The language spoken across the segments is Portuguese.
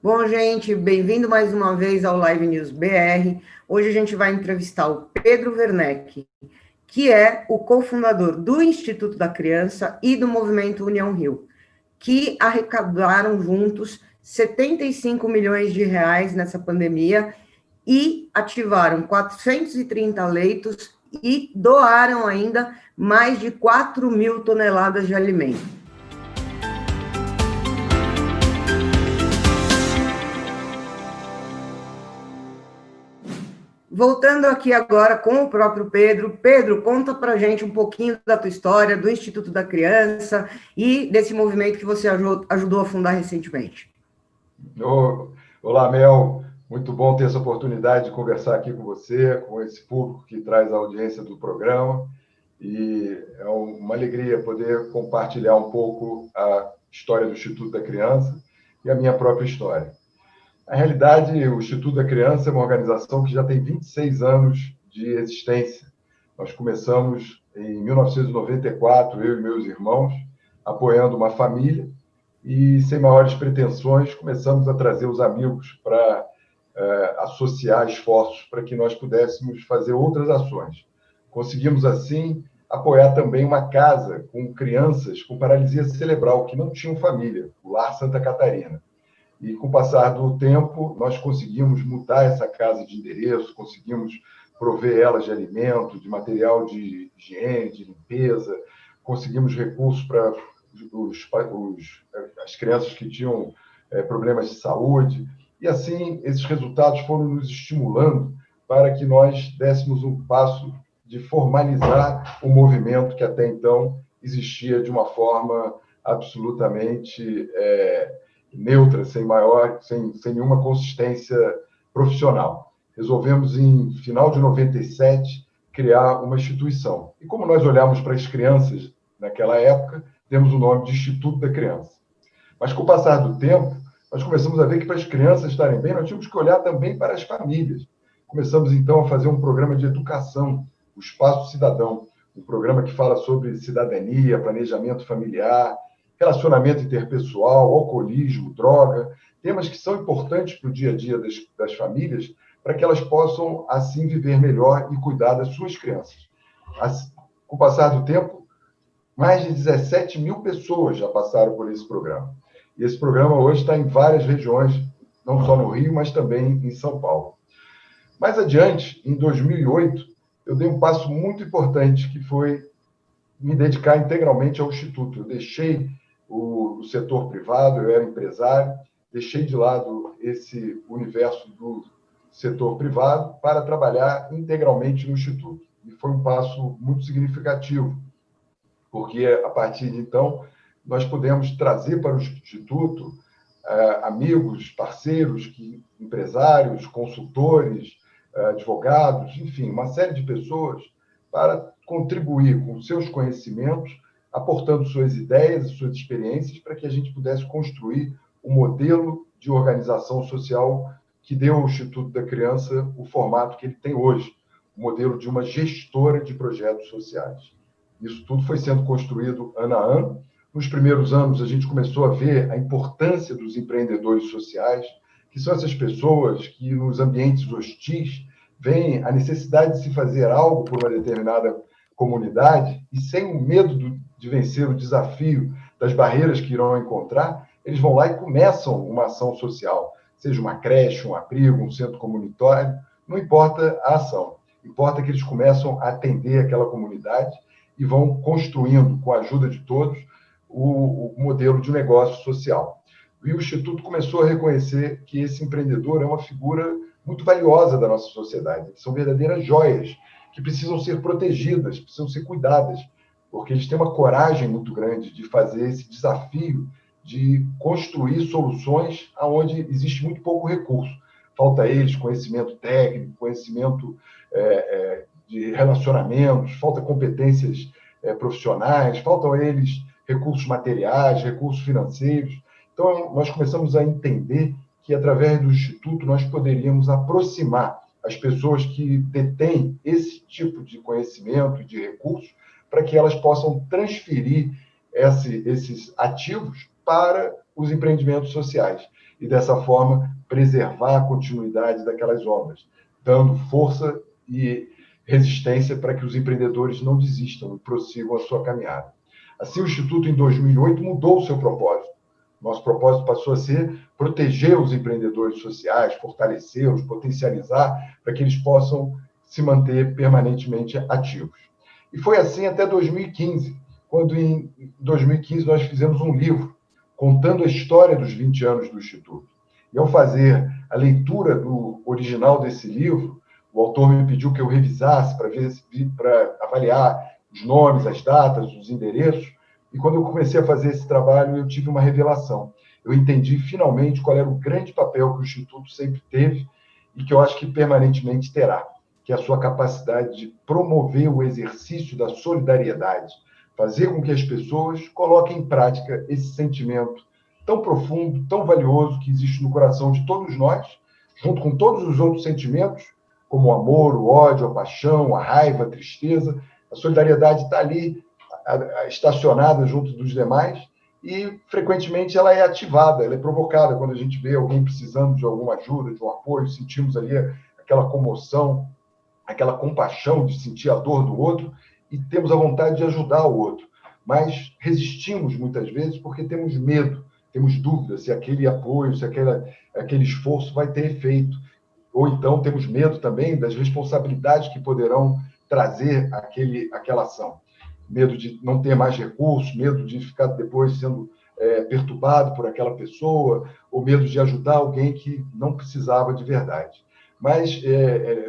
Bom, gente, bem-vindo mais uma vez ao Live News BR. Hoje a gente vai entrevistar o Pedro Werneck, que é o cofundador do Instituto da Criança e do Movimento União Rio, que arrecadaram juntos 75 milhões de reais nessa pandemia e ativaram 430 leitos e doaram ainda mais de 4 mil toneladas de alimento. Voltando aqui agora com o próprio Pedro. Pedro, conta para a gente um pouquinho da tua história, do Instituto da Criança e desse movimento que você ajudou a fundar recentemente. Olá, Mel. Muito bom ter essa oportunidade de conversar aqui com você, com esse público que traz a audiência do programa. E é uma alegria poder compartilhar um pouco a história do Instituto da Criança e a minha própria história. Na realidade, o Instituto da Criança é uma organização que já tem 26 anos de existência. Nós começamos em 1994, eu e meus irmãos, apoiando uma família e, sem maiores pretensões, começamos a trazer os amigos para associar esforços para que nós pudéssemos fazer outras ações. Conseguimos, assim, apoiar também uma casa com crianças com paralisia cerebral que não tinham família, o Lar Santa Catarina. E, com o passar do tempo, nós conseguimos mudar essa casa de endereço, conseguimos prover elas de alimento, de material de higiene, de limpeza, conseguimos recursos para as crianças que tinham problemas de saúde. E, assim, esses resultados foram nos estimulando para que nós dessemos um passo de formalizar o movimento que até então existia de uma forma absolutamente neutra, sem nenhuma consistência profissional. Resolvemos, em final de 97, criar uma instituição. E como nós olhamos para as crianças naquela época, temos o nome de Instituto da Criança. Mas, com o passar do tempo, nós começamos a ver que, para as crianças estarem bem, nós tínhamos que olhar também para as famílias. Começamos, então, a fazer um programa de educação, o Espaço Cidadão, um programa que fala sobre cidadania, planejamento familiar, relacionamento interpessoal, alcoolismo, droga, temas que são importantes para o dia a dia das famílias, para que elas possam, assim, viver melhor e cuidar das suas crianças. Com o passar do tempo, mais de 17 mil pessoas já passaram por esse programa. E esse programa hoje está em várias regiões, não só no Rio, mas também em São Paulo. Mais adiante, em 2008, eu dei um passo muito importante, que foi me dedicar integralmente ao Instituto. Eu deixei o setor privado, eu era empresário, deixei de lado esse universo do setor privado para trabalhar integralmente no Instituto. E foi um passo muito significativo, porque, a partir de então, nós pudemos trazer para o Instituto amigos, parceiros, empresários, consultores, advogados, enfim, uma série de pessoas para contribuir com seus conhecimentos, aportando suas ideias e suas experiências para que a gente pudesse construir um modelo de organização social que deu ao Instituto da Criança o formato que ele tem hoje, o modelo de uma gestora de projetos sociais. Isso tudo foi sendo construído ano a ano. Nos primeiros anos, a gente começou a ver a importância dos empreendedores sociais, que são essas pessoas que, nos ambientes hostis, veem a necessidade de se fazer algo por uma determinada comunidade e, sem o medo de vencer o desafio das barreiras que irão encontrar, eles vão lá e começam uma ação social, seja uma creche, um abrigo, um centro comunitário, não importa a ação. Importa que eles começam a atender aquela comunidade e vão construindo, com a ajuda de todos, o modelo de negócio social. E o Instituto começou a reconhecer que esse empreendedor é uma figura muito valiosa da nossa sociedade, que são verdadeiras joias, que precisam ser protegidas, precisam ser cuidadas, porque eles têm uma coragem muito grande de fazer esse desafio de construir soluções onde existe muito pouco recurso. Falta a eles conhecimento técnico, conhecimento de relacionamentos, falta competências profissionais, faltam a eles recursos materiais, recursos financeiros. Então, nós começamos a entender que, através do Instituto, nós poderíamos aproximar as pessoas que detêm esse tipo de conhecimento e de recursos para que elas possam transferir esses ativos para os empreendimentos sociais. e, dessa forma, preservar a continuidade daquelas obras, dando força e resistência para que os empreendedores não desistam e prossigam a sua caminhada. Assim, o Instituto, em 2008, mudou o seu propósito. Nosso propósito passou a ser proteger os empreendedores sociais, fortalecê-los, potencializar, para que eles possam se manter permanentemente ativos. E foi assim até 2015, quando, em 2015, nós fizemos um livro contando a história dos 20 anos do Instituto. E, ao fazer a leitura do original desse livro, o autor me pediu que eu revisasse para avaliar os nomes, as datas, os endereços. E quando eu comecei a fazer esse trabalho, eu tive uma revelação. Eu entendi finalmente qual era o grande papel que o Instituto sempre teve e que eu acho que permanentemente terá, que é a sua capacidade de promover o exercício da solidariedade, fazer com que as pessoas coloquem em prática esse sentimento tão profundo, tão valioso que existe no coração de todos nós, junto com todos os outros sentimentos, como o amor, o ódio, a paixão, a raiva, a tristeza. A solidariedade está ali, estacionada junto dos demais, e frequentemente ela é ativada, ela é provocada quando a gente vê alguém precisando de alguma ajuda, de um apoio, sentimos ali aquela comoção, aquela compaixão de sentir a dor do outro e temos a vontade de ajudar o outro. Mas resistimos muitas vezes porque temos medo, temos dúvidas se aquele apoio, se aquele esforço vai ter efeito. Ou então temos medo também das responsabilidades que poderão trazer aquela ação. Medo de não ter mais recursos, medo de ficar depois sendo perturbado por aquela pessoa, ou medo de ajudar alguém que não precisava de verdade. Mas,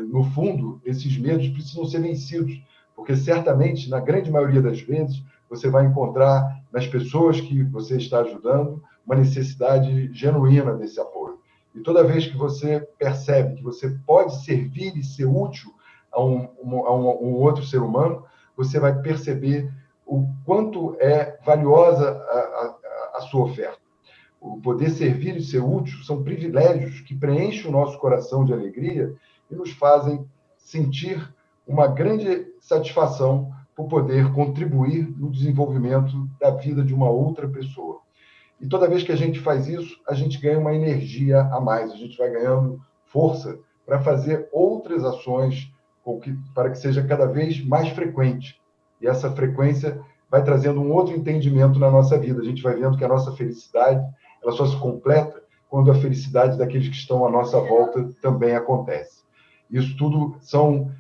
no fundo, esses medos precisam ser vencidos, porque certamente, na grande maioria das vezes, você vai encontrar nas pessoas que você está ajudando uma necessidade genuína desse apoio. E toda vez que você percebe que você pode servir e ser útil a um outro ser humano, você vai perceber o quanto é valiosa a sua oferta. O poder servir e ser útil são privilégios que preenchem o nosso coração de alegria e nos fazem sentir uma grande satisfação por poder contribuir no desenvolvimento da vida de uma outra pessoa. E toda vez que a gente faz isso, a gente ganha uma energia a mais, a gente vai ganhando força para fazer outras ações para que seja cada vez mais frequente. E essa frequência vai trazendo um outro entendimento na nossa vida. A gente vai vendo que a nossa felicidade ela só se completa quando a felicidade daqueles que estão à nossa volta também acontece. Isso tudo são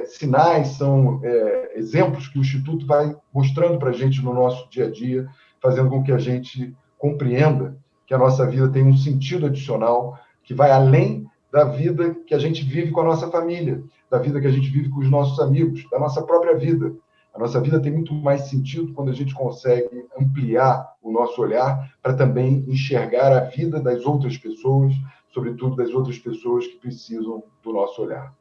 sinais, são exemplos que o Instituto vai mostrando para a gente no nosso dia a dia, fazendo com que a gente compreenda que a nossa vida tem um sentido adicional que vai além da vida que a gente vive com a nossa família, da vida que a gente vive com os nossos amigos, da nossa própria vida. A nossa vida tem muito mais sentido quando a gente consegue ampliar o nosso olhar para também enxergar a vida das outras pessoas, sobretudo das outras pessoas que precisam do nosso olhar.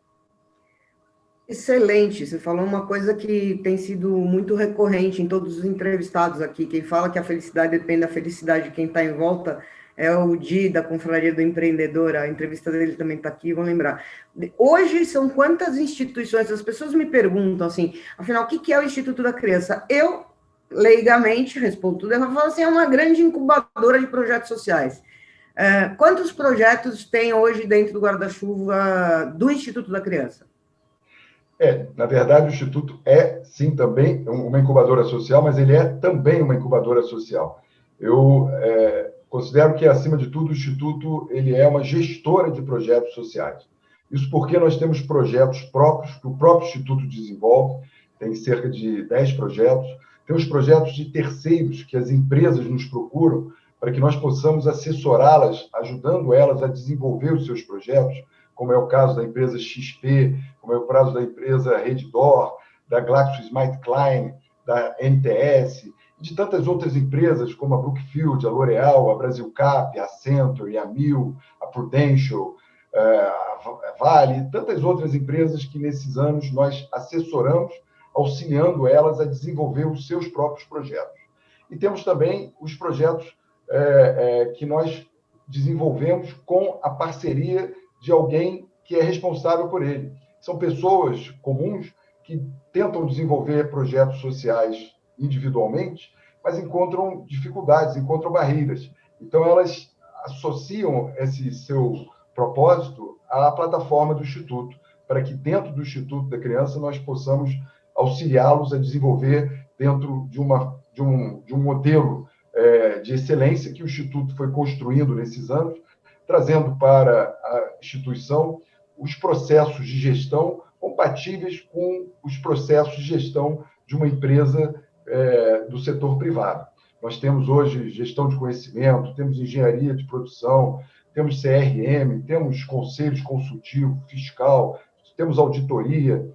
Excelente, você falou uma coisa que tem sido muito recorrente em todos os entrevistados aqui. Quem fala que a felicidade depende da felicidade de quem está em volta é o Di, da Confraria do Empreendedor. A entrevista dele também está aqui, vão lembrar. Hoje são quantas instituições? As pessoas me perguntam assim, afinal, o que é o Instituto da Criança? Eu, leigamente, respondo tudo, eu falo assim, é uma grande incubadora de projetos sociais. Quantos projetos tem hoje dentro do guarda-chuva do Instituto da Criança? Na verdade, o Instituto é, sim, também uma incubadora social, mas ele é também uma incubadora social. Eu considero que, acima de tudo, o Instituto ele é uma gestora de projetos sociais. Isso porque nós temos projetos próprios, que o próprio Instituto desenvolve, tem cerca de 10 projetos. Temos projetos de terceiros, que as empresas nos procuram, para que nós possamos assessorá-las, ajudando elas a desenvolver os seus projetos, como é o caso da empresa XP, como é o caso da empresa Redditor, da GlaxoSmithKline, da NTS, e de tantas outras empresas, como a Brookfield, a L'Oréal, a Brasilcap, a Accenture, a Mil, a Prudential, a Vale, tantas outras empresas que, nesses anos, nós assessoramos, auxiliando elas a desenvolver os seus próprios projetos. E temos também os projetos que nós desenvolvemos com a parceria de alguém que é responsável por ele. São pessoas comuns que tentam desenvolver projetos sociais individualmente, mas encontram dificuldades, encontram barreiras. Então, elas associam esse seu propósito à plataforma do Instituto, para que dentro do Instituto da Criança nós possamos auxiliá-los a desenvolver dentro de um modelo de excelência que o Instituto foi construindo nesses anos, trazendo para a instituição os processos de gestão compatíveis com os processos de gestão de uma empresa do setor privado. Nós temos hoje gestão de conhecimento, temos engenharia de produção, temos CRM, temos conselhos consultivo, fiscal, temos auditoria,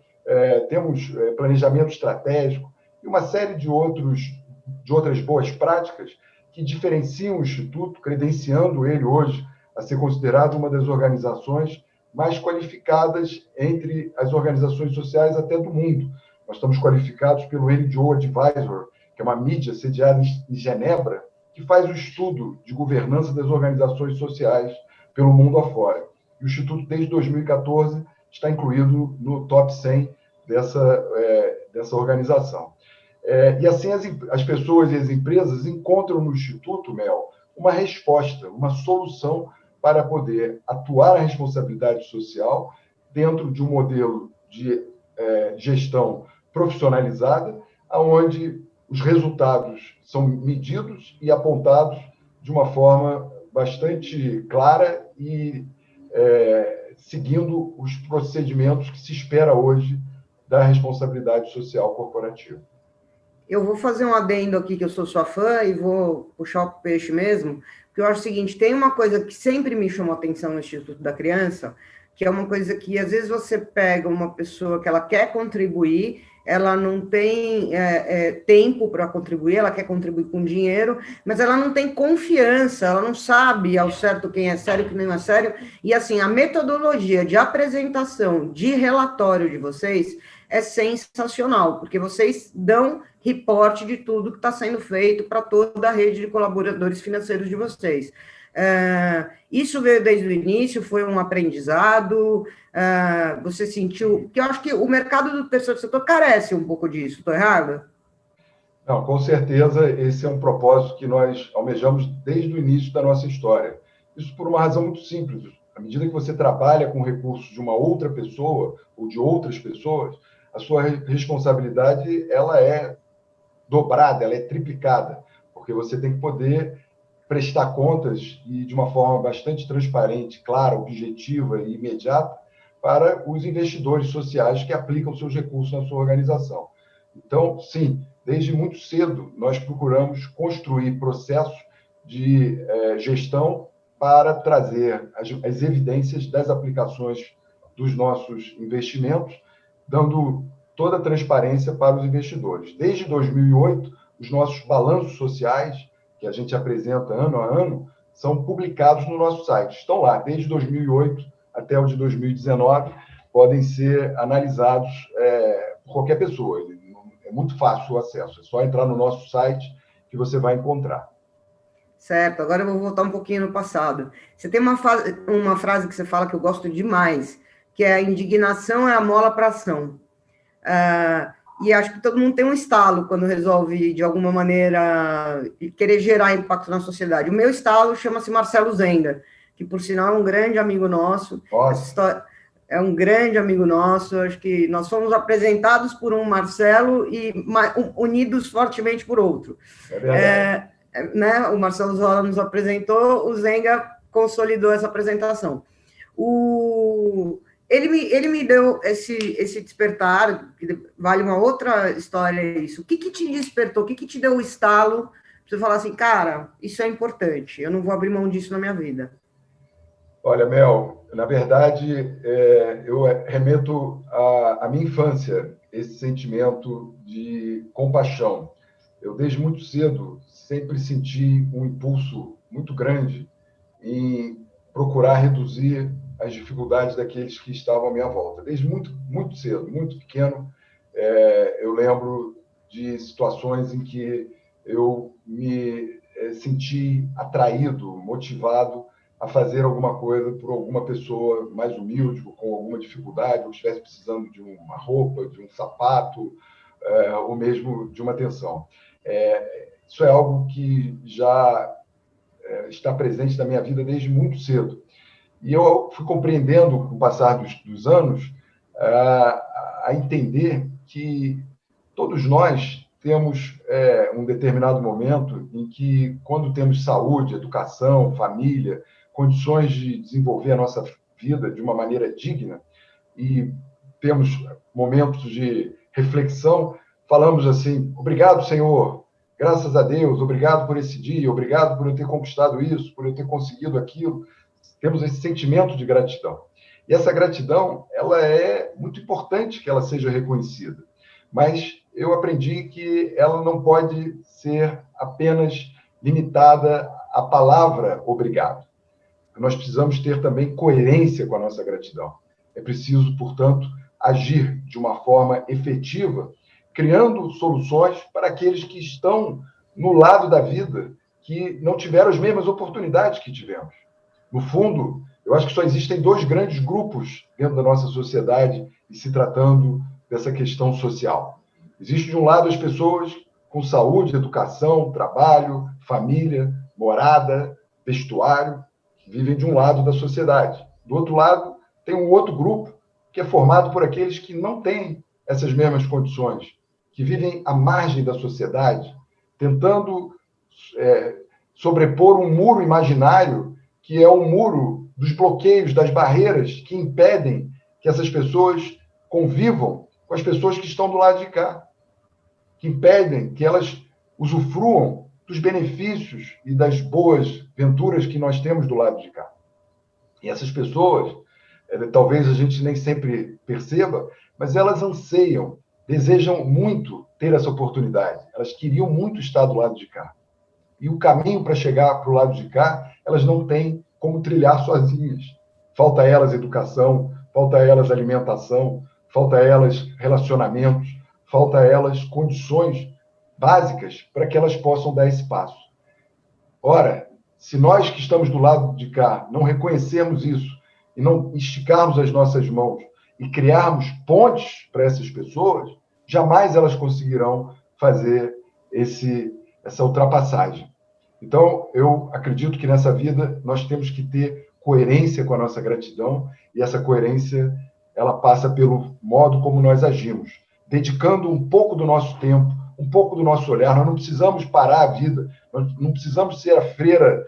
temos planejamento estratégico e uma série de outras boas práticas que diferenciam o Instituto, credenciando ele hoje a ser considerado uma das organizações mais qualificadas entre as organizações sociais até do mundo. Nós estamos qualificados pelo NGO Advisor, que é uma mídia sediada em Genebra, que faz o estudo de governança das organizações sociais pelo mundo afora. E o Instituto, desde 2014, está incluído no top 100 dessa organização. E assim as pessoas e as empresas encontram no Instituto, Mel, uma resposta, uma solução para poder atuar a responsabilidade social dentro de um modelo de gestão profissionalizada, onde os resultados são medidos e apontados de uma forma bastante clara e seguindo os procedimentos que se espera hoje da responsabilidade social corporativa. Eu vou fazer um adendo aqui, que eu sou sua fã, e vou puxar o peixe mesmo, porque eu acho o seguinte, tem uma coisa que sempre me chamou a atenção no Instituto da Criança, que é uma coisa que, às vezes, você pega uma pessoa que ela quer contribuir, ela não tem tempo para contribuir, ela quer contribuir com dinheiro, mas ela não tem confiança, ela não sabe ao certo quem é sério e quem não é sério, e, assim, a metodologia de apresentação de relatório de vocês é sensacional, porque vocês dão reporte de tudo que está sendo feito para toda a rede de colaboradores financeiros de vocês. Isso veio desde o início, foi um aprendizado, você sentiu... Porque eu acho que o mercado do terceiro setor carece um pouco disso, estou errada? Não, com certeza, esse é um propósito que nós almejamos desde o início da nossa história. Isso por uma razão muito simples. À medida que você trabalha com recursos de uma outra pessoa ou de outras pessoas, a sua responsabilidade ela é dobrada, ela é triplicada, porque você tem que poder prestar contas e de uma forma bastante transparente, clara, objetiva e imediata para os investidores sociais que aplicam seus recursos na sua organização. Então, sim, desde muito cedo nós procuramos construir processos de gestão para trazer as evidências das aplicações dos nossos investimentos, dando toda a transparência para os investidores. Desde 2008, os nossos balanços sociais, que a gente apresenta ano a ano, são publicados no nosso site. Estão lá, desde 2008 até o de 2019, podem ser analisados por qualquer pessoa. É muito fácil o acesso, é só entrar no nosso site que você vai encontrar. Certo, agora eu vou voltar um pouquinho no passado. Você tem uma frase que você fala que eu gosto demais, que é: a indignação é a mola para a ação. E acho que todo mundo tem um estalo quando resolve, de alguma maneira, querer gerar impacto na sociedade. O meu estalo chama-se Marcelo Zenga, que, por sinal, é um grande amigo nosso. Essa história é um grande amigo nosso. Acho que nós fomos apresentados por um Marcelo e unidos fortemente por outro. É verdade. Né? O Marcelo Zola nos apresentou, o Zenga consolidou essa apresentação. Ele me deu esse despertar, que vale uma outra história isso. O que te despertou? O que te deu o estalo para você falar assim, cara, isso é importante, eu não vou abrir mão disso na minha vida? Olha, Mel, na verdade, eu remeto à minha infância, esse sentimento de compaixão. Eu, desde muito cedo, sempre senti um impulso muito grande em procurar reduzir as dificuldades daqueles que estavam à minha volta. Desde muito, muito cedo, muito pequeno, eu lembro de situações em que eu me senti atraído, motivado a fazer alguma coisa por alguma pessoa mais humilde, com alguma dificuldade, ou estivesse precisando de uma roupa, de um sapato, ou mesmo de uma atenção. Isso é algo que já está presente na minha vida desde muito cedo. E eu fui compreendendo, com o passar dos anos, a entender que todos nós temos um determinado momento em que, quando temos saúde, educação, família, condições de desenvolver a nossa vida de uma maneira digna, e temos momentos de reflexão, falamos assim: obrigado, Senhor, graças a Deus, obrigado por esse dia, obrigado por eu ter conquistado isso, por eu ter conseguido aquilo. Temos esse sentimento de gratidão. E essa gratidão, ela é muito importante que ela seja reconhecida. Mas eu aprendi que ela não pode ser apenas limitada à palavra obrigado. Nós precisamos ter também coerência com a nossa gratidão. É preciso, portanto, agir de uma forma efetiva, criando soluções para aqueles que estão no lado da vida, que não tiveram as mesmas oportunidades que tivemos. No fundo, eu acho que só existem dois grandes grupos dentro da nossa sociedade e se tratando dessa questão social. Existe, de um lado, as pessoas com saúde, educação, trabalho, família, morada, vestuário, que vivem de um lado da sociedade. Do outro lado, tem um outro grupo que é formado por aqueles que não têm essas mesmas condições, que vivem à margem da sociedade, tentando sobrepor um muro imaginário, que é o muro dos bloqueios, das barreiras que impedem que essas pessoas convivam com as pessoas que estão do lado de cá, que impedem que elas usufruam dos benefícios e das boas venturas que nós temos do lado de cá. E essas pessoas, talvez a gente nem sempre perceba, mas elas anseiam, desejam muito ter essa oportunidade. Elas queriam muito estar do lado de cá. E o caminho para chegar para o lado de cá, elas não têm como trilhar sozinhas. Falta a elas educação, falta a elas alimentação, falta a elas relacionamentos, falta a elas condições básicas para que elas possam dar esse passo. Ora, se nós que estamos do lado de cá não reconhecermos isso e não esticarmos as nossas mãos e criarmos pontes para essas pessoas, jamais elas conseguirão fazer essa ultrapassagem. Então, eu acredito que nessa vida nós temos que ter coerência com a nossa gratidão, e essa coerência ela passa pelo modo como nós agimos, dedicando um pouco do nosso tempo, um pouco do nosso olhar. Nós não precisamos parar a vida, nós não precisamos ser a freira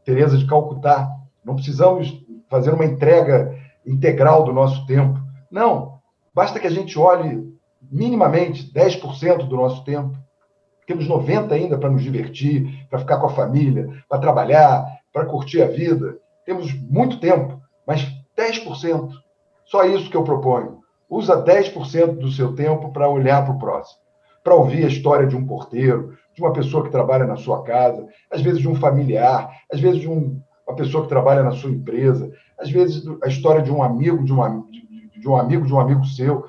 Teresa de Calcutá, não precisamos fazer uma entrega integral do nosso tempo. Não, basta que a gente olhe minimamente 10% do nosso tempo. Temos 90% ainda para nos divertir, para ficar com a família, para trabalhar, para curtir a vida. Temos muito tempo, mas 10%. Só isso que eu proponho. Usa 10% do seu tempo para olhar para o próximo, para ouvir a história de um porteiro, de uma pessoa que trabalha na sua casa, às vezes de um familiar, às vezes de uma pessoa que trabalha na sua empresa, às vezes a história de um amigo, de um amigo seu.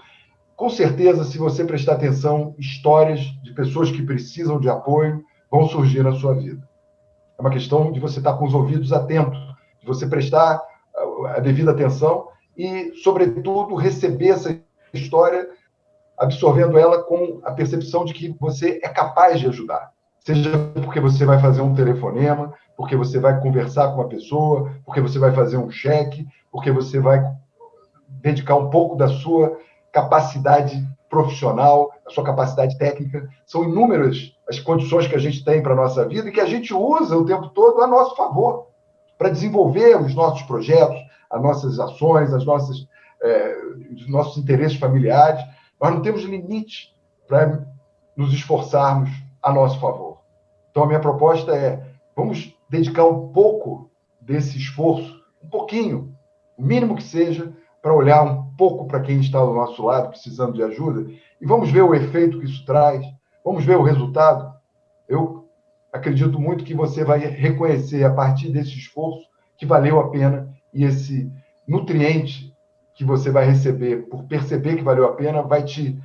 Com certeza, se você prestar atenção, histórias de pessoas que precisam de apoio vão surgir na sua vida. É uma questão de você estar com os ouvidos atentos, de você prestar a devida atenção e, sobretudo, receber essa história, absorvendo ela com a percepção de que você é capaz de ajudar. Seja porque você vai fazer um telefonema, porque você vai conversar com uma pessoa, porque você vai fazer um cheque, porque você vai dedicar um pouco da sua capacidade profissional, a sua capacidade técnica. São inúmeras as condições que a gente tem para a nossa vida e que a gente usa o tempo todo a nosso favor, para desenvolver os nossos projetos, as nossas ações, os nossos interesses familiares. Nós não temos limite para nos esforçarmos a nosso favor. Então, a minha proposta é: vamos dedicar um pouco desse esforço, um pouquinho, o mínimo que seja, para olhar um pouco para quem está do nosso lado, precisando de ajuda, e vamos ver o efeito que isso traz, vamos ver o resultado. Eu acredito muito que você vai reconhecer, a partir desse esforço, que valeu a pena, e esse nutriente que você vai receber por perceber que valeu a pena vai te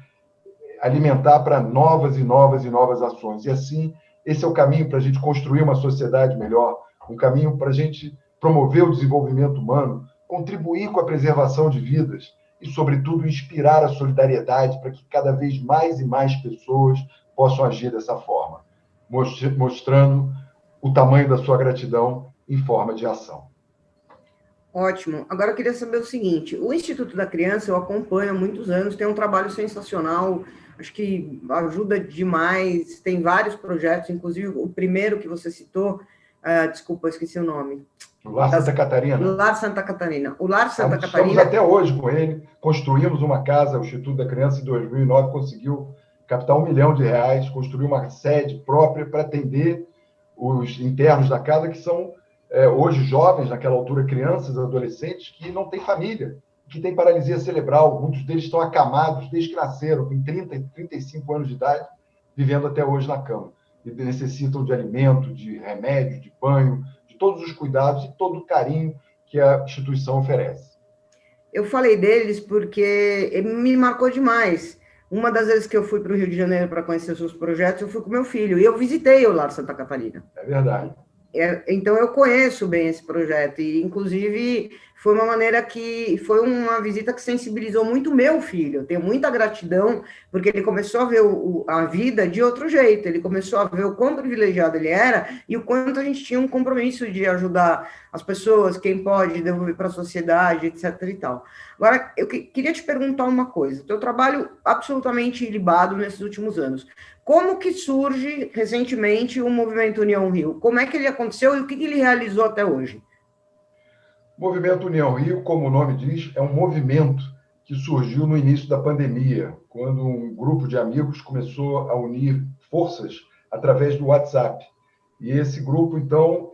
alimentar para novas e novas e novas ações. E assim, esse é o caminho para a gente construir uma sociedade melhor, um caminho para a gente promover o desenvolvimento humano, contribuir com a preservação de vidas e, sobretudo, inspirar a solidariedade para que cada vez mais e mais pessoas possam agir dessa forma, mostrando o tamanho da sua gratidão em forma de ação. Ótimo. Agora eu queria saber o seguinte: o Instituto da Criança eu acompanho há muitos anos, tem um trabalho sensacional, acho que ajuda demais, tem vários projetos, inclusive o primeiro que você citou, desculpa, eu esqueci o nome. O Lar Santa Catarina. Lar Santa Catarina. O Lar Santa Estamos Catarina... até hoje com ele, construímos uma casa, o Instituto da Criança em 2009 conseguiu captar R$1 milhão, construiu uma sede própria para atender os internos da casa, que são hoje jovens, naquela altura crianças, adolescentes, que não têm família, que têm paralisia cerebral. Muitos deles estão acamados desde que nasceram, com 30 e 35 anos de idade, vivendo até hoje na cama. E necessitam de alimento, de remédio, de banho, de todos os cuidados e todo o carinho que a instituição oferece. Eu falei deles porque me marcou demais. Uma das vezes que eu fui para o Rio de Janeiro para conhecer os seus projetos, eu fui com meu filho, e eu visitei o Lar Santa Catarina. É verdade. Então, eu conheço bem esse projeto, e, inclusive, foi foi uma visita que sensibilizou muito meu filho. Eu tenho muita gratidão, porque ele começou a ver a vida de outro jeito, ele começou a ver o quão privilegiado ele era e o quanto a gente tinha um compromisso de ajudar as pessoas, quem pode, devolver para a sociedade, etc. e tal. Agora, eu queria te perguntar uma coisa: teu trabalho absolutamente ilibado nesses últimos anos. Como que surge recentemente o Movimento União Rio? Como é que ele aconteceu e o que ele realizou até hoje? O Movimento União Rio, como o nome diz, é um movimento que surgiu no início da pandemia, quando um grupo de amigos começou a unir forças através do WhatsApp. E esse grupo, então,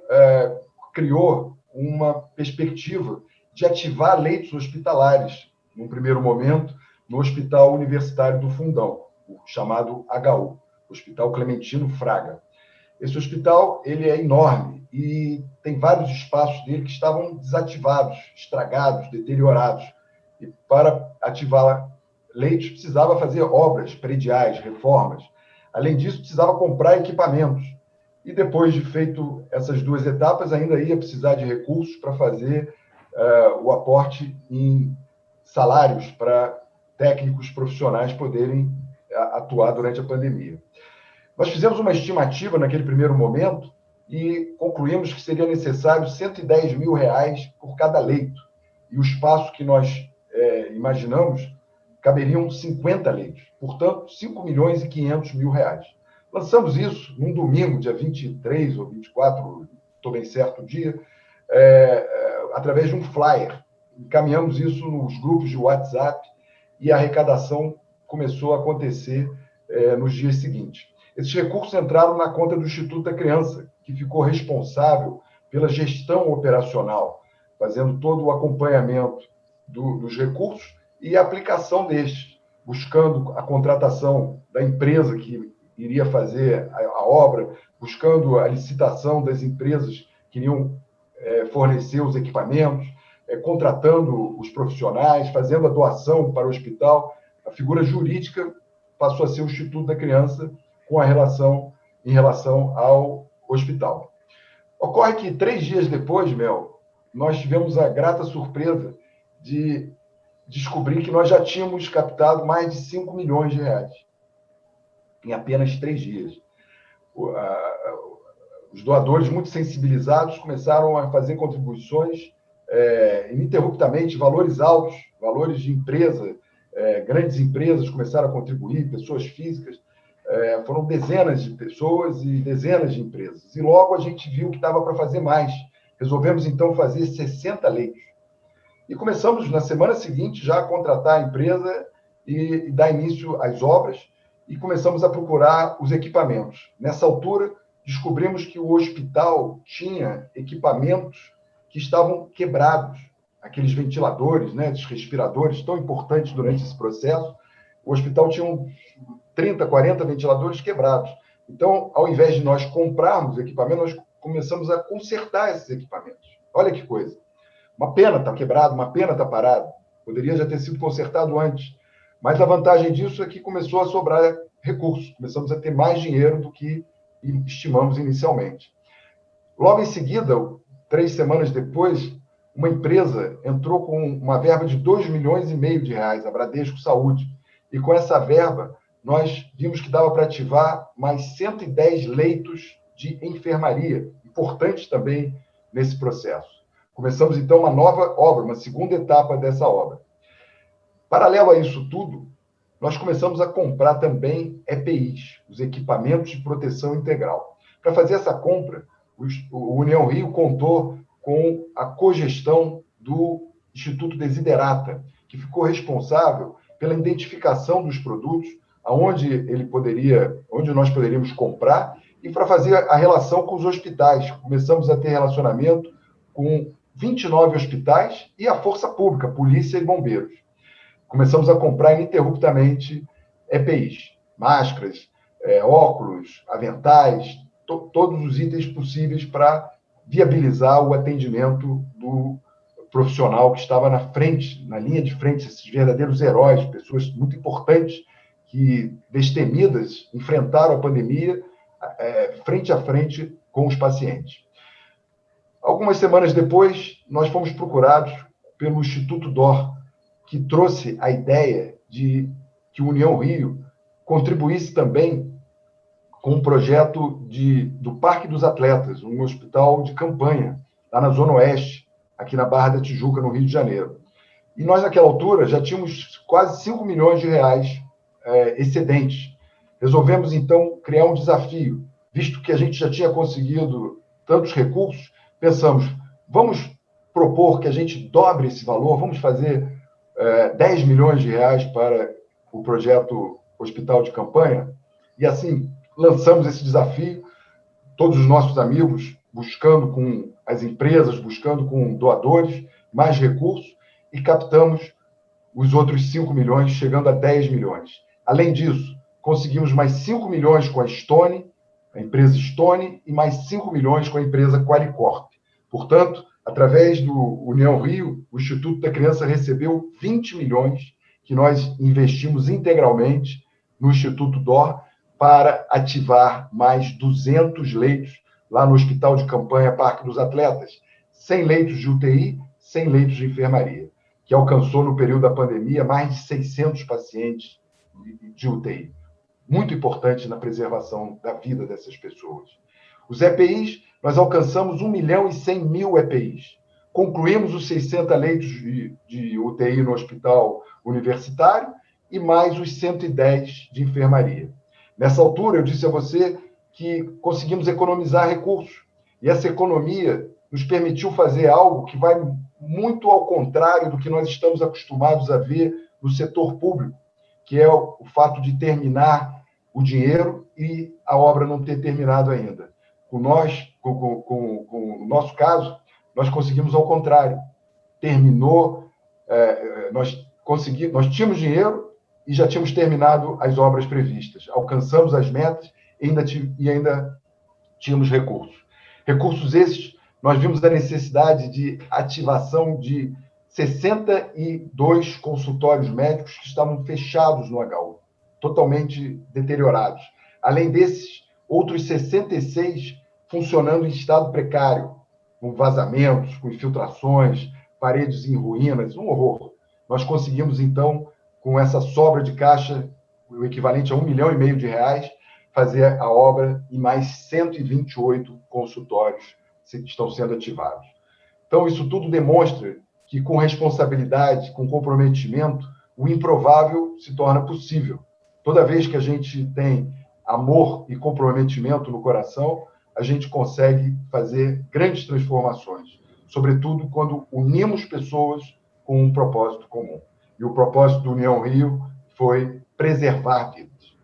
criou uma perspectiva de ativar leitos hospitalares, num primeiro momento, no Hospital Universitário do Fundão, o chamado HU, Hospital Clementino Fraga. Esse hospital ele é enorme e tem vários espaços dele que estavam desativados, estragados, deteriorados. E para ativar leitos, precisava fazer obras prediais, reformas. Além disso, precisava comprar equipamentos. E depois de feito essas duas etapas, ainda ia precisar de recursos para fazer o aporte em salários para técnicos profissionais poderem atuar durante a pandemia. Nós fizemos uma estimativa naquele primeiro momento e concluímos que seria necessário R$110 mil por cada leito. E o espaço que nós imaginamos caberiam 50 leitos. Portanto, R$5.500.000. Lançamos isso num domingo, dia 23 ou 24, estou bem certo o dia, através de um flyer. Encaminhamos isso nos grupos de WhatsApp e a arrecadação começou a acontecer nos dias seguintes. Esses recursos entraram na conta do Instituto da Criança, que ficou responsável pela gestão operacional, fazendo todo o acompanhamento dos recursos e a aplicação destes, buscando a contratação da empresa que iria fazer a obra, buscando a licitação das empresas que iriam fornecer os equipamentos, contratando os profissionais, fazendo a doação para o hospital. A figura jurídica passou a ser o Instituto da Criança em relação ao hospital. Ocorre que 3 dias depois, Mel, nós tivemos a grata surpresa de descobrir que nós já tínhamos captado mais de R$5 milhões em apenas 3 dias. Os doadores, muito sensibilizados, começaram a fazer contribuições ininterruptamente, valores altos, valores de empresa, grandes empresas começaram a contribuir, pessoas físicas. Foram dezenas de pessoas e dezenas de empresas. E logo a gente viu que dava para fazer mais. Resolvemos, então, fazer 60 leitos. E começamos, na semana seguinte, já a contratar a empresa e dar início às obras, e começamos a procurar os equipamentos. Nessa altura, descobrimos que o hospital tinha equipamentos que estavam quebrados. Aqueles ventiladores, esses respiradores tão importantes durante esse processo. O hospital tinha 30, 40 ventiladores quebrados. Então, ao invés de nós comprarmos equipamentos, nós começamos a consertar esses equipamentos. Olha que coisa. Uma pena está quebrado, uma pena está parado. Poderia já ter sido consertado antes. Mas a vantagem disso é que começou a sobrar recursos. Começamos a ter mais dinheiro do que estimamos inicialmente. Logo em seguida, 3 semanas depois, uma empresa entrou com uma verba de R$2,5 milhões, a Bradesco Saúde. E com essa verba, nós vimos que dava para ativar mais 110 leitos de enfermaria, importantes também nesse processo. Começamos, então, uma nova obra, uma segunda etapa dessa obra. Paralelo a isso tudo, nós começamos a comprar também EPIs, os equipamentos de proteção integral. Para fazer essa compra, o União Rio contou com a cogestão do Instituto Desiderata, que ficou responsável pela identificação dos produtos, onde nós poderíamos comprar, e para fazer a relação com os hospitais. Começamos a ter relacionamento com 29 hospitais e a força pública, polícia e bombeiros. Começamos a comprar ininterruptamente EPIs, máscaras, óculos, aventais, todos os itens possíveis para viabilizar o atendimento do profissional que estava na frente, na linha de frente, esses verdadeiros heróis, pessoas muito importantes que, destemidas, enfrentaram a pandemia frente a frente com os pacientes. Algumas semanas depois, nós fomos procurados pelo Instituto DOR, que trouxe a ideia de que o União Rio contribuísse também com um projeto do Parque dos Atletas, um hospital de campanha, lá na Zona Oeste, aqui na Barra da Tijuca, no Rio de Janeiro. E nós, naquela altura, já tínhamos quase 5 milhões de reais excedentes. Resolvemos, então, criar um desafio. Visto que a gente já tinha conseguido tantos recursos, pensamos, vamos propor que a gente dobre esse valor, vamos fazer 10 milhões de reais para o projeto Hospital de Campanha. E, assim, lançamos esse desafio, todos os nossos amigos buscando com as empresas, buscando com doadores, mais recursos, e captamos os outros 5 milhões, chegando a 10 milhões. Além disso, conseguimos mais 5 milhões com a Stone, a empresa Stone, e mais 5 milhões com a empresa Qualicorp. Portanto, através do União Rio, o Instituto da Criança recebeu 20 milhões que nós investimos integralmente no Instituto DOR para ativar mais 200 leitos lá no Hospital de Campanha Parque dos Atletas, 100 leitos de UTI, 100 leitos de enfermaria, que alcançou no período da pandemia mais de 600 pacientes de UTI. Muito importante na preservação da vida dessas pessoas. Os EPIs, nós alcançamos 1 milhão e 100 mil EPIs. Concluímos os 60 leitos de UTI no hospital universitário e mais os 110 de enfermaria. Nessa altura, eu disse a você que conseguimos economizar recursos. E essa economia nos permitiu fazer algo que vai muito ao contrário do que nós estamos acostumados a ver no setor público, que é o fato de terminar o dinheiro e a obra não ter terminado ainda. Com o nosso caso, nós conseguimos ao contrário. Terminou, nós tínhamos dinheiro e já tínhamos terminado as obras previstas. Alcançamos as metas e ainda tínhamos recursos. Recursos esses, nós vimos a necessidade de ativação de 62 consultórios médicos que estavam fechados no HU, totalmente deteriorados. Além desses, outros 66 funcionando em estado precário, com vazamentos, com infiltrações, paredes em ruínas, um horror. Nós conseguimos, então, com essa sobra de caixa, o equivalente a 1,5 milhão de reais, fazer a obra em mais 128 consultórios que estão sendo ativados. Então, isso tudo demonstra que, com responsabilidade, com comprometimento, o improvável se torna possível. Toda vez que a gente tem amor e comprometimento no coração, a gente consegue fazer grandes transformações, sobretudo quando unimos pessoas com um propósito comum. E o propósito do União Rio foi preservar vidas.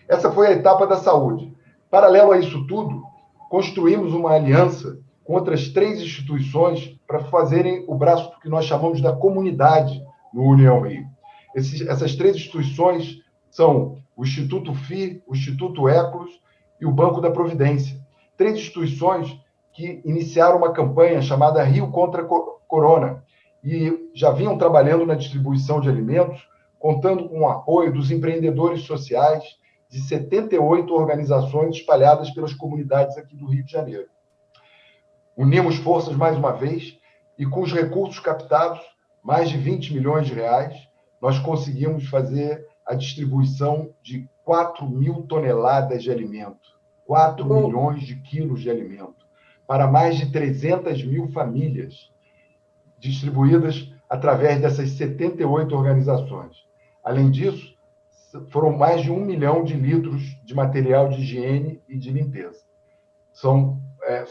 Essa foi a etapa da saúde. Paralelo a isso tudo, construímos uma aliança com outras 3 instituições para fazerem o braço que nós chamamos da comunidade no União Rio. Essas 3 instituições são o Instituto FI, o Instituto Eclos e o Banco da Providência. 3 instituições que iniciaram uma campanha chamada Rio contra Corona e já vinham trabalhando na distribuição de alimentos, contando com o apoio dos empreendedores sociais de 78 organizações espalhadas pelas comunidades aqui do Rio de Janeiro. Unimos forças mais uma vez e, com os recursos captados, mais de 20 milhões de reais, nós conseguimos fazer a distribuição de 4.000 toneladas de alimento 4 milhões de quilos de alimento para mais de 300 mil famílias, distribuídas através dessas 78 organizações. Além disso, foram mais de 1 milhão de litros de material de higiene e de limpeza. São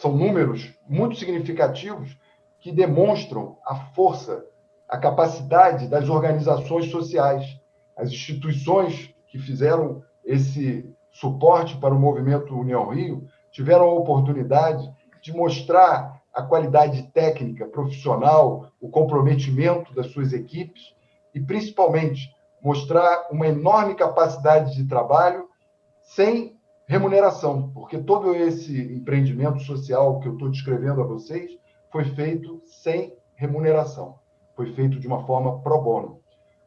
números muito significativos que demonstram a força, a capacidade das organizações sociais, as instituições que fizeram esse suporte para o movimento União Rio tiveram a oportunidade de mostrar a qualidade técnica, profissional, o comprometimento das suas equipes e, principalmente, mostrar uma enorme capacidade de trabalho sem remuneração, porque todo esse empreendimento social que eu estou descrevendo a vocês foi feito sem remuneração, foi feito de uma forma pro bono.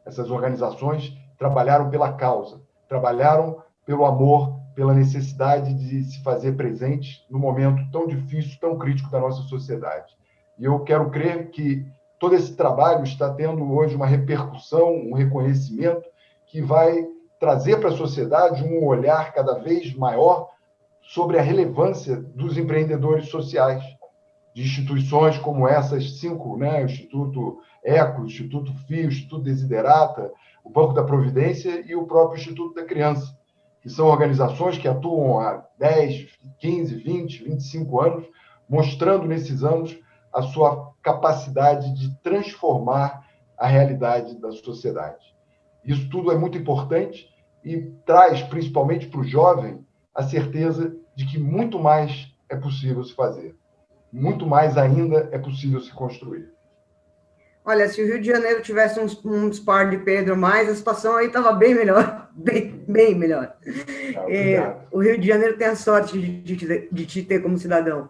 Essas organizações trabalharam pela causa, trabalharam pelo amor, pela necessidade de se fazer presente no momento tão difícil, tão crítico da nossa sociedade. E eu quero crer que todo esse trabalho está tendo hoje uma repercussão, um reconhecimento que vai trazer para a sociedade um olhar cada vez maior sobre a relevância dos empreendedores sociais, de instituições como essas 5, né? O Instituto ECO, o Instituto FIO, o Instituto Desiderata, o Banco da Providência e o próprio Instituto da Criança, que são organizações que atuam há 10, 15, 20, 25 anos, mostrando nesses anos a sua capacidade de transformar a realidade da sociedade. Isso tudo é muito importante e traz, principalmente para o jovem, a certeza de que muito mais é possível se fazer. Muito mais ainda é possível se construir. Olha, se o Rio de Janeiro tivesse uns par de Pedro mais, a situação aí estava bem melhor, bem melhor. O Rio de Janeiro tem a sorte de te ter como cidadão.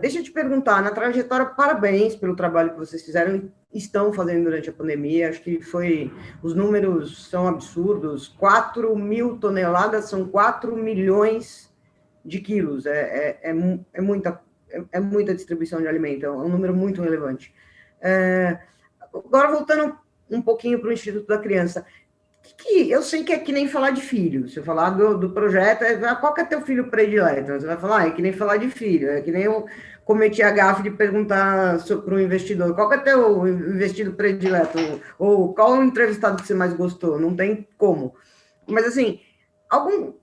Deixa eu te perguntar, na trajetória, parabéns pelo trabalho que vocês fizeram e estão fazendo durante a pandemia. Acho que os números são absurdos. 4 mil toneladas são 4 milhões de quilos. É muita distribuição de alimento, é um número muito relevante. Agora, voltando um pouquinho para o Instituto da Criança, que eu sei que é que nem falar de filho. Se eu falar do projeto, qual que é teu filho predileto? Você vai falar, é que nem falar de filho, é que nem eu cometi a gafe de perguntar para o investidor, qual que é teu investido predileto? Ou qual o entrevistado que você mais gostou? Não tem como. Mas, assim,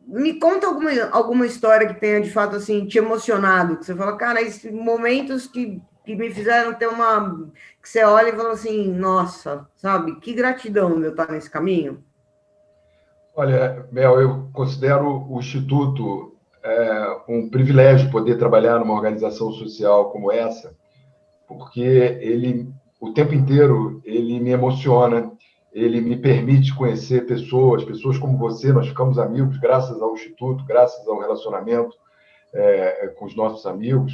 me conta alguma história que tenha, de fato, assim, te emocionado, que você fala, cara, esses momentos que me fizeram ter que você olha e fala assim, nossa, sabe, que gratidão de eu estar nesse caminho. Olha, Mel, eu considero o Instituto um privilégio poder trabalhar numa organização social como essa, porque ele, o tempo inteiro, ele me emociona, ele me permite conhecer pessoas como você. Nós ficamos amigos graças ao Instituto, graças ao relacionamento com os nossos amigos,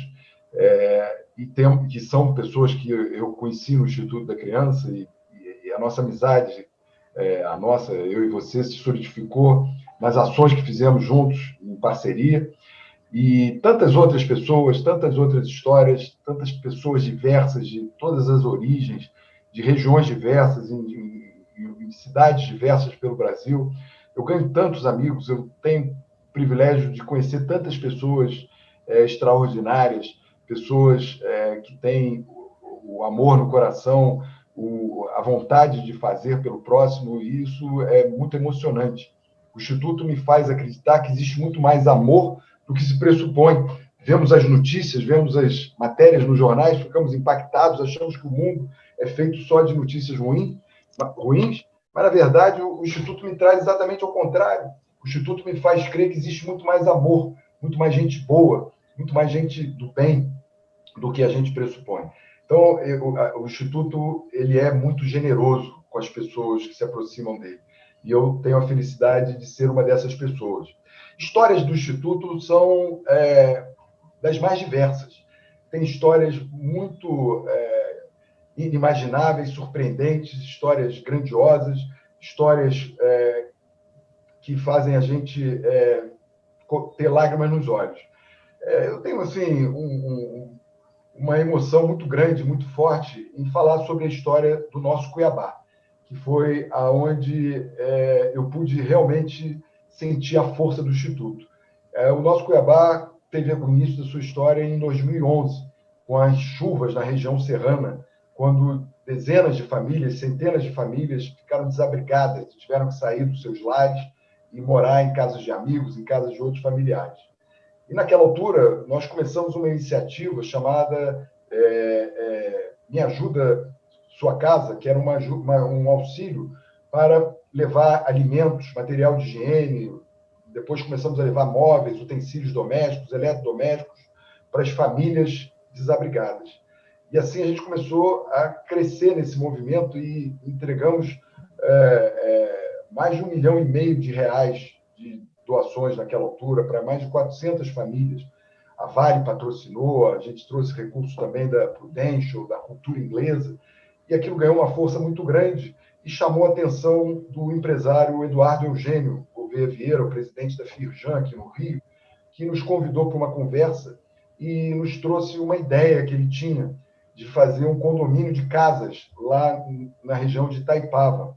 que são pessoas que eu conheci no Instituto da Criança, e a nossa amizade, eu e você, se solidificou nas ações que fizemos juntos, em parceria, e tantas outras pessoas, tantas outras histórias, tantas pessoas diversas, de todas as origens, de regiões diversas, em cidades diversas pelo Brasil. Eu ganho tantos amigos, eu tenho o privilégio de conhecer tantas pessoas extraordinárias, pessoas que têm o amor no coração, a vontade de fazer pelo próximo, e isso é muito emocionante. O Instituto me faz acreditar que existe muito mais amor do que se pressupõe. Vemos as notícias, vemos as matérias nos jornais, ficamos impactados, achamos que o mundo é feito só de notícias ruins, mas, na verdade, o Instituto me traz exatamente ao contrário. O Instituto me faz crer que existe muito mais amor, muito mais gente boa, muito mais gente do bem do que a gente pressupõe. Então, o Instituto ele é muito generoso com as pessoas que se aproximam dele. E eu tenho a felicidade de ser uma dessas pessoas. Histórias do Instituto são das mais diversas. Tem histórias muito inimagináveis, surpreendentes, histórias grandiosas, histórias que fazem a gente ter lágrimas nos olhos. Eu tenho, assim, uma emoção muito grande, muito forte, em falar sobre a história do nosso Cuiabá, que foi aonde eu pude realmente sentir a força do Instituto. O nosso Cuiabá teve o início da sua história em 2011, com as chuvas na região serrana, quando dezenas de famílias, centenas de famílias ficaram desabrigadas, tiveram que sair dos seus lares e morar em casas de amigos, em casas de outros familiares. E naquela altura, nós começamos uma iniciativa chamada Me Ajuda Sua Casa, que era um auxílio para levar alimentos, material de higiene. Depois começamos a levar móveis, utensílios domésticos, eletrodomésticos para as famílias desabrigadas. E assim a gente começou a crescer nesse movimento e entregamos mais de R$ 1,5 milhão de doações naquela altura para mais de 400 famílias. A Vale patrocinou, a gente trouxe recursos também da Prudential, da cultura inglesa, e aquilo ganhou uma força muito grande e chamou a atenção do empresário Eduardo Eugênio Gouveia Vieira, o presidente da Firjan aqui no Rio, que nos convidou para uma conversa e nos trouxe uma ideia que ele tinha de fazer um condomínio de casas lá na região de Itaipava,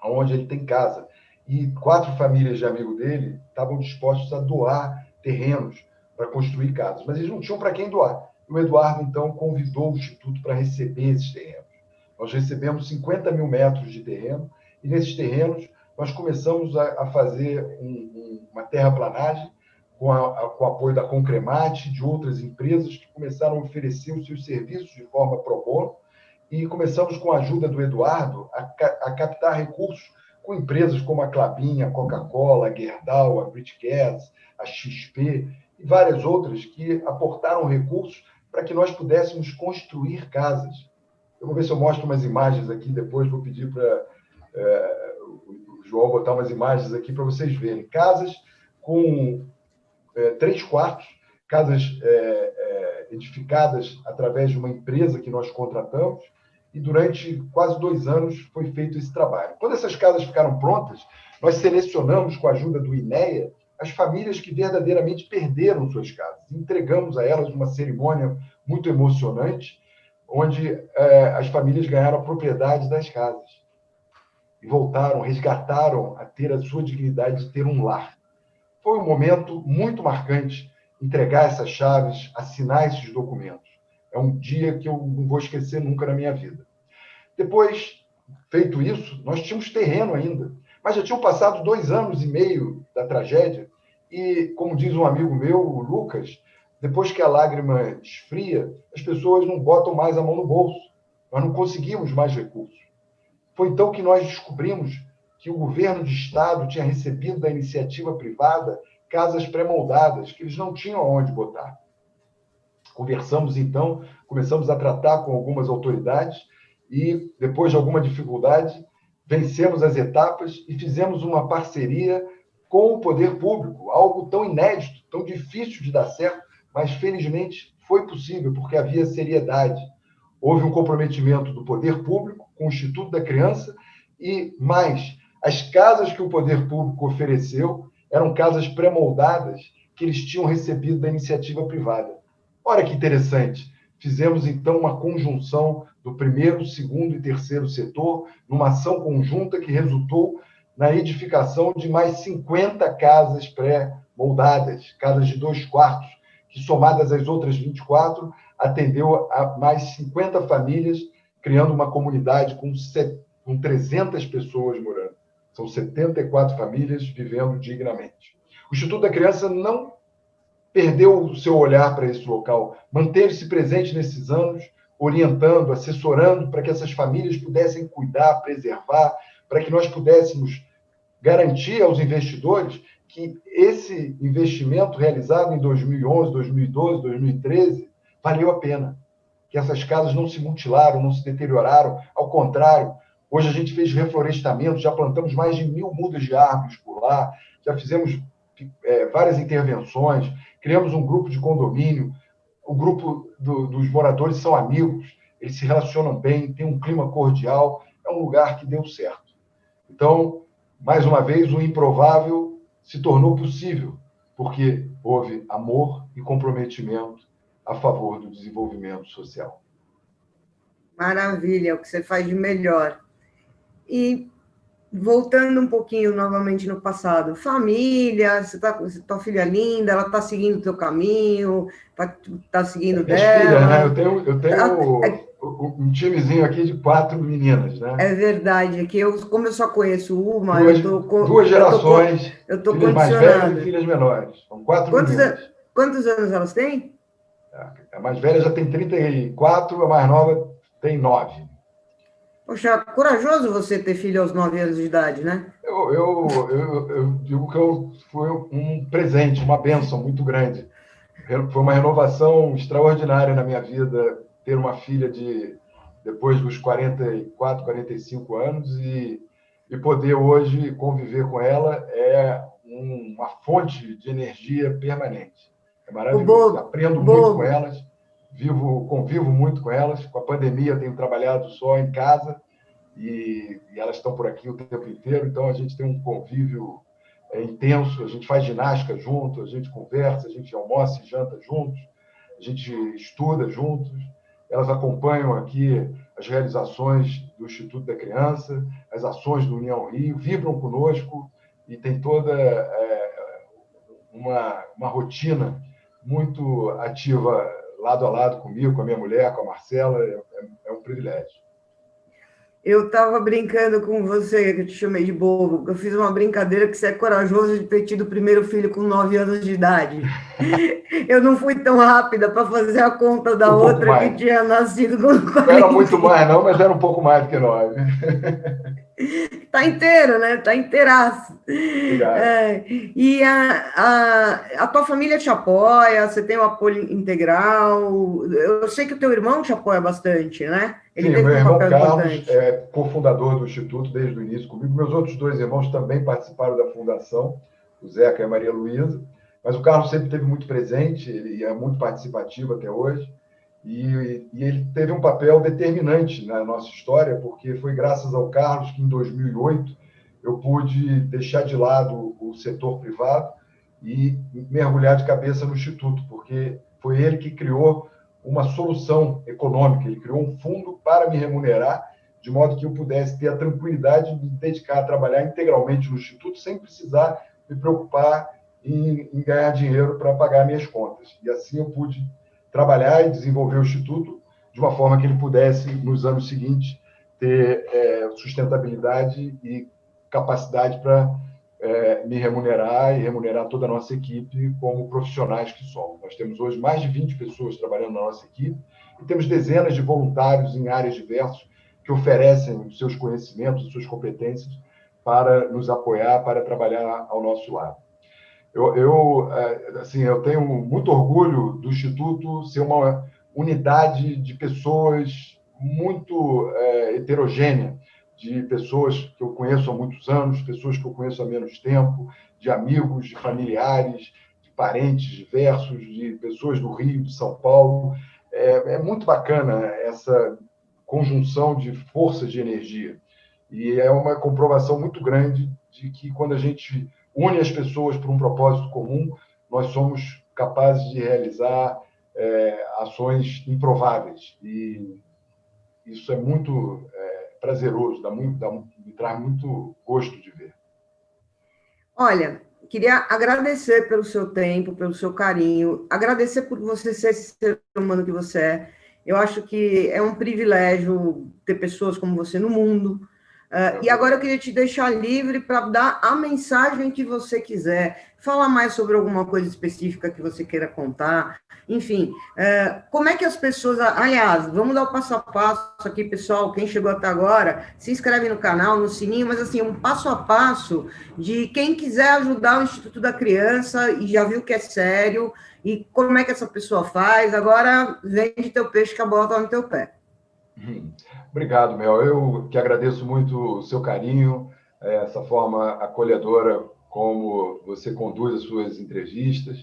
onde ele tem casa. E 4 famílias de amigo dele estavam dispostos a doar terrenos para construir casas, mas eles não tinham para quem doar. O Eduardo, então, convidou o Instituto para receber esses terrenos. Nós recebemos 50 mil metros de terreno, e nesses terrenos nós começamos a fazer uma terraplanagem com o apoio da Concremate, de outras empresas que começaram a oferecer os seus serviços de forma pro bono, e começamos, com a ajuda do Eduardo, a captar recursos com empresas como a Klabin, a Coca-Cola, a Gerdau, a British Gas, a XP e várias outras que aportaram recursos para que nós pudéssemos construir casas. Eu vou ver se eu mostro umas imagens aqui, depois vou pedir para o João botar umas imagens aqui para vocês verem. Casas com 3 quartos, casas edificadas através de uma empresa que nós contratamos, e durante quase 2 anos foi feito esse trabalho. Quando essas casas ficaram prontas, nós selecionamos, com a ajuda do INEA, as famílias que verdadeiramente perderam suas casas. Entregamos a elas uma cerimônia muito emocionante, onde as famílias ganharam a propriedade das casas e voltaram, resgataram a ter a sua dignidade de ter um lar. Foi um momento muito marcante entregar essas chaves, assinar esses documentos. É um dia que eu não vou esquecer nunca na minha vida. Depois, feito isso, nós tínhamos terreno ainda, mas já tinham passado 2 anos e meio da tragédia e, como diz um amigo meu, o Lucas, depois que a lágrima esfria, as pessoas não botam mais a mão no bolso. Nós não conseguimos mais recursos. Foi então que nós descobrimos que o governo de estado tinha recebido da iniciativa privada casas pré-moldadas, que eles não tinham aonde botar. Conversamos, então, começamos a tratar com algumas autoridades e, depois de alguma dificuldade, vencemos as etapas e fizemos uma parceria com o poder público, algo tão inédito, tão difícil de dar certo, mas, felizmente, foi possível, porque havia seriedade. Houve um comprometimento do poder público com o Instituto da Criança e, mais, as casas que o poder público ofereceu eram casas pré-moldadas que eles tinham recebido da iniciativa privada. Olha que interessante. Fizemos, então, uma conjunção do primeiro, segundo e terceiro setor, numa ação conjunta que resultou na edificação de mais 50 casas pré-moldadas, casas de 2 quartos, que, somadas às outras 24, atendeu a mais 50 famílias, criando uma comunidade com 300 pessoas morando. São 74 famílias vivendo dignamente. O Instituto da Criança não perdeu o seu olhar para esse local, manteve-se presente nesses anos, orientando, assessorando para que essas famílias pudessem cuidar, preservar, para que nós pudéssemos garantir aos investidores que esse investimento realizado em 2011, 2012, 2013 valeu a pena, que essas casas não se mutilaram, não se deterioraram, ao contrário, hoje a gente fez reflorestamento, já plantamos mais de 1.000 mudas de árvores por lá, já fizemos várias intervenções, criamos um grupo de condomínio, o grupo dos moradores são amigos, eles se relacionam bem, tem um clima cordial, é um lugar que deu certo. Então, mais uma vez, o improvável se tornou possível, porque houve amor e comprometimento a favor do desenvolvimento social. Maravilha, é o que você faz de melhor. E voltando um pouquinho novamente no passado, família, tua filha é linda, ela está seguindo o teu caminho, tá seguindo Minhas filhas, né? dela. Eu tenho um timezinho aqui de 4 meninas, né? É verdade, que como eu só conheço uma, Duas, duas gerações, eu tô filhas mais velhas e condicionada. filhas menores. São 4 Quantos, meninas. quantos anos elas têm? A mais velha já tem 34, a mais nova tem 9. Poxa, corajoso você ter filho aos 9 anos de idade, né? Eu digo que foi um presente, uma bênção muito grande. Foi uma renovação extraordinária na minha vida ter uma filha depois dos 44, 45 anos e poder hoje conviver com ela é uma fonte de energia permanente. É O maravilhoso. Bobo, Aprendo muito com Bobo, elas, convivo muito com elas. Com a pandemia, tenho trabalhado só em casa e elas estão por aqui o tempo inteiro, então a gente tem um convívio intenso, a gente faz ginástica junto, a gente conversa, a gente almoça e janta juntos, a gente estuda juntos, elas acompanham aqui as realizações do Instituto da Criança, as ações do União Rio, vibram conosco e tem toda uma rotina muito ativa lado a lado comigo, com a minha mulher, com a Marcela, é um privilégio. eu estava brincando com você, que eu te chamei de bobo. Eu fiz uma brincadeira que você é corajoso de ter tido o primeiro filho com 9 anos de idade. Eu não fui tão rápida para fazer a conta da Um pouco outra que mais. tinha nascido com Não era muito 40. mais, não, mas era um pouco mais do que nós. Tá inteiro, né? Tá inteiraço. Obrigado. É, e a tua família te apoia, você tem o apoio integral. Eu sei que o teu irmão te apoia bastante, né? Ele Sim, teve meu um irmão papel Carlos importante. é cofundador do Instituto desde o início comigo. Meus outros 2 irmãos também participaram da fundação, o Zeca e a Maria Luísa. Mas o Carlos sempre esteve muito presente, ele é muito participativo até hoje. E ele teve um papel determinante na nossa história, porque foi graças ao Carlos que, em 2008, eu pude deixar de lado o setor privado e mergulhar de cabeça no Instituto, porque foi ele que criou uma solução econômica, ele criou um fundo para me remunerar, de modo que eu pudesse ter a tranquilidade de me dedicar a trabalhar integralmente no Instituto, sem precisar me preocupar em ganhar dinheiro para pagar minhas contas. E assim eu pude trabalhar e desenvolver o Instituto de uma forma que ele pudesse, nos anos seguintes, ter sustentabilidade e capacidade para me remunerar e remunerar toda a nossa equipe como profissionais que somos. Nós temos hoje mais de 20 pessoas trabalhando na nossa equipe e temos dezenas de voluntários em áreas diversas que oferecem os seus conhecimentos, as suas competências para nos apoiar, para trabalhar ao nosso lado. Eu tenho muito orgulho do Instituto ser uma unidade de pessoas muito heterogênea, de pessoas que eu conheço há muitos anos, pessoas que eu conheço há menos tempo, de amigos, de familiares, de parentes diversos, de pessoas do Rio, de São Paulo. É muito bacana essa conjunção de forças de energia. E é uma comprovação muito grande de que quando a gente une as pessoas por um propósito comum, nós somos capazes de realizar ações improváveis. E isso é muito prazeroso, me traz muito gosto de ver. Olha, queria agradecer pelo seu tempo, pelo seu carinho, agradecer por você ser esse ser humano que você é. Eu acho que é um privilégio ter pessoas como você no mundo. E agora eu queria te deixar livre para dar a mensagem que você quiser, falar mais sobre alguma coisa específica que você queira contar, enfim, como é que as pessoas... Aliás, vamos dar o passo a passo aqui, pessoal, quem chegou até agora, se inscreve no canal, no sininho, mas assim, um passo a passo de quem quiser ajudar o Instituto da Criança e já viu que é sério, e como é que essa pessoa faz, agora vende teu peixe que a bola está no teu pé. Obrigado, Mel. Eu que agradeço muito o seu carinho, essa forma acolhedora como você conduz as suas entrevistas,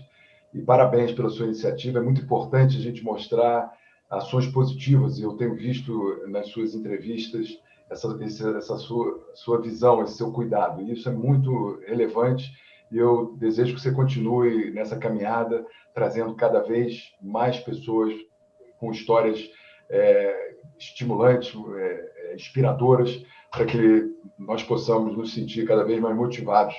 e parabéns pela sua iniciativa. É muito importante a gente mostrar ações positivas, e eu tenho visto nas suas entrevistas essa sua visão, esse seu cuidado, e isso é muito relevante, e eu desejo que você continue nessa caminhada, trazendo cada vez mais pessoas com histórias estimulantes, inspiradoras para que nós possamos nos sentir cada vez mais motivados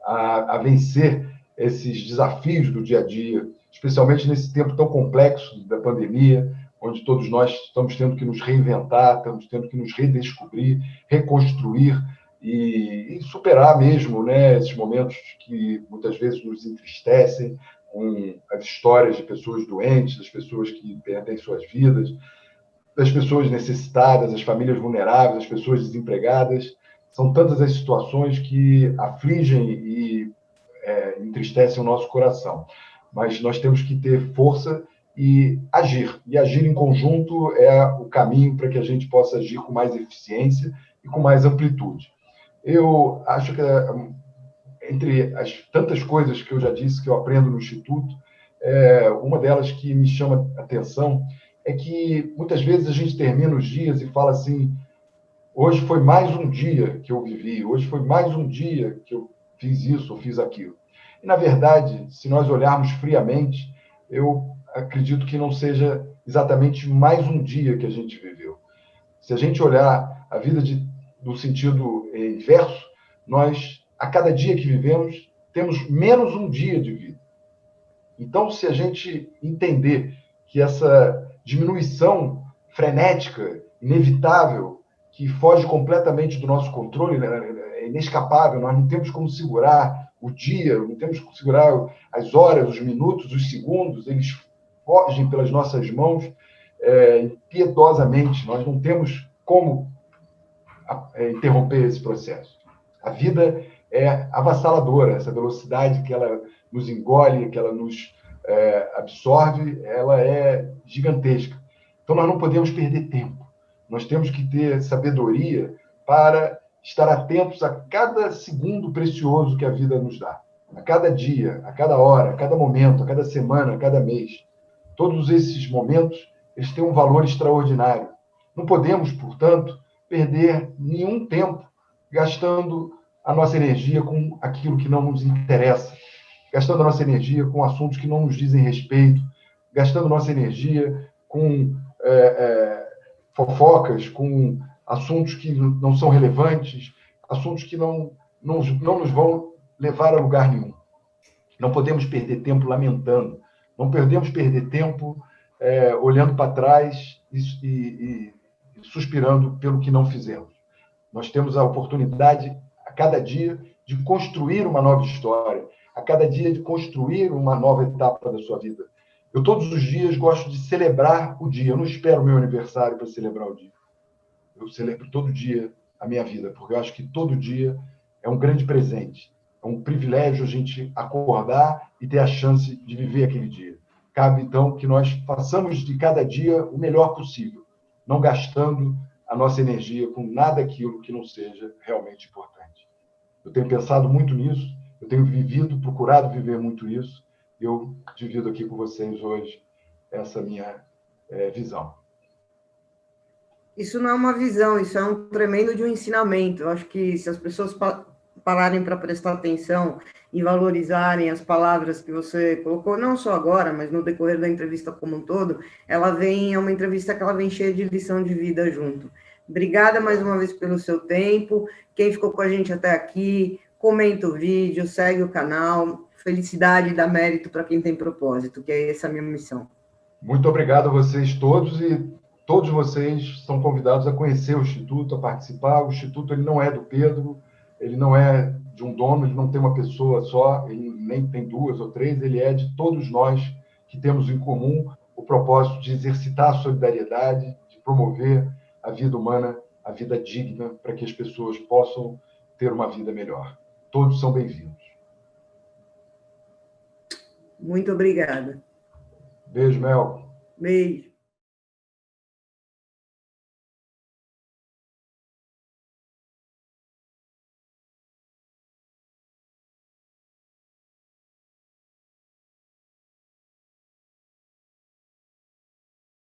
a vencer esses desafios do dia a dia, especialmente nesse tempo tão complexo da pandemia, onde todos nós estamos tendo que nos reinventar, estamos tendo que nos redescobrir, reconstruir e superar mesmo, né, esses momentos que muitas vezes nos entristecem, com as histórias de pessoas doentes, das pessoas que perdem suas vidas, das pessoas necessitadas, as famílias vulneráveis, as pessoas desempregadas. São tantas as situações que afligem e entristecem o nosso coração. Mas nós temos que ter força e agir. E agir em conjunto é o caminho para que a gente possa agir com mais eficiência e com mais amplitude. Eu acho que, entre as tantas coisas que eu já disse que eu aprendo no Instituto, uma delas que me chama a atenção é que muitas vezes a gente termina os dias e fala assim: hoje foi mais um dia que eu vivi, hoje foi mais um dia que eu fiz isso ou fiz aquilo. E, na verdade, se nós olharmos friamente, eu acredito que não seja exatamente mais um dia que a gente viveu. Se a gente olhar a vida no sentido inverso, nós, a cada dia que vivemos, temos menos um dia de vida. Então, se a gente entender que essa diminuição frenética, inevitável, que foge completamente do nosso controle, né, é inescapável, nós não temos como segurar o dia, não temos como segurar as horas, os minutos, os segundos, eles fogem pelas nossas mãos impiedosamente, nós não temos como interromper esse processo. A vida é avassaladora, essa velocidade que ela nos engole, que ela nos absorve, ela é gigantesca. Então, nós não podemos perder tempo. Nós temos que ter sabedoria para estar atentos a cada segundo precioso que a vida nos dá. A cada dia, a cada hora, a cada momento, a cada semana, a cada mês. Todos esses momentos, eles têm um valor extraordinário. Não podemos, portanto, perder nenhum tempo gastando a nossa energia com aquilo que não nos interessa, gastando a nossa energia com assuntos que não nos dizem respeito, gastando nossa energia com fofocas, com assuntos que não são relevantes, assuntos que não nos vão levar a lugar nenhum. Não podemos perder tempo lamentando, não podemos perder tempo olhando para trás e suspirando pelo que não fizemos. Nós temos a oportunidade, a cada dia, de construir uma nova história, a cada dia de construir uma nova etapa da sua vida. Eu, todos os dias, gosto de celebrar o dia. Eu não espero o meu aniversário para celebrar o dia. Eu celebro todo dia a minha vida, porque eu acho que todo dia é um grande presente. É um privilégio a gente acordar e ter a chance de viver aquele dia. Cabe, então, que nós façamos de cada dia o melhor possível, não gastando a nossa energia com nada aquilo que não seja realmente importante. Eu tenho pensado muito nisso, eu tenho procurado viver muito isso, e eu divido aqui com vocês hoje essa minha visão. Isso não é uma visão, isso é um tremendo de um ensinamento. Eu acho que se as pessoas pararem para prestar atenção e valorizarem as palavras que você colocou, não só agora, mas no decorrer da entrevista como um todo, é uma entrevista que ela vem cheia de lição de vida junto. Obrigada mais uma vez pelo seu tempo. Quem ficou com a gente até aqui, comenta o vídeo, segue o canal. Felicidade e dá mérito para quem tem propósito, que é essa a minha missão. Muito obrigado a vocês todos e todos vocês são convidados a conhecer o Instituto, a participar. O Instituto ele não é do Pedro, ele não é de um dono, ele não tem uma pessoa só, ele nem tem duas ou três, ele é de todos nós que temos em comum o propósito de exercitar a solidariedade, de promover a vida humana, a vida digna, para que as pessoas possam ter uma vida melhor. Todos são bem-vindos. Muito obrigada. Beijo, Mel. Beijo.